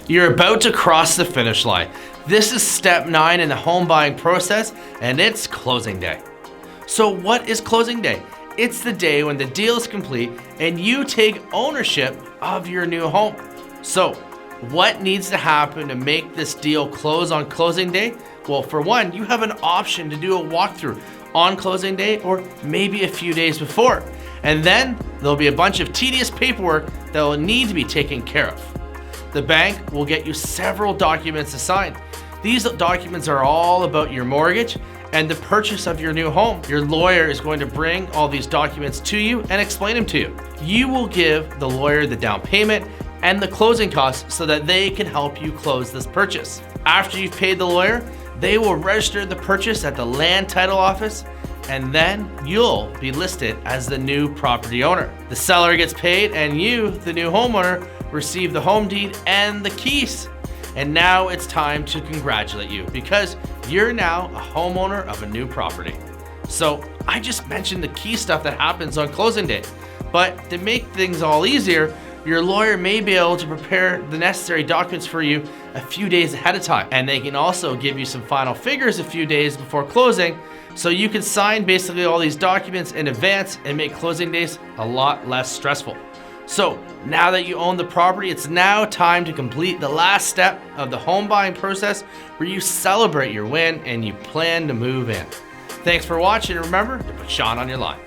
You're about to cross the finish line. This is step 9 in the home buying process, and it's closing day. So what is closing day? It's the day when the deal is complete and you take ownership of your new home. So what needs to happen to make this deal close on closing day? Well, for one, you have an option to do a walkthrough on closing day or maybe a few days before. And then there'll be a bunch of tedious paperwork that will need to be taken care of. The bank will get you several documents to sign. These documents are all about your mortgage and the purchase of your new home. Your lawyer is going to bring all these documents to you and explain them to you. You will give the lawyer the down payment and the closing costs so that they can help you close this purchase. After you've paid the lawyer, they will register the purchase at the land title office, and then you'll be listed as the new property owner. The seller gets paid and you, the new homeowner, receive the home deed and the keys. And now it's time to congratulate you because you're now a homeowner of a new property. So I just mentioned the key stuff that happens on closing day, but to make things all easier, your lawyer may be able to prepare the necessary documents for you a few days ahead of time. And they can also give you some final figures a few days before closing, so you can sign basically all these documents in advance and make closing days a lot less stressful. So now that you own the property, it's now time to complete the last step of the home buying process where you celebrate your win and you plan to move in. Thanks for watching, and remember to put Sean on your line.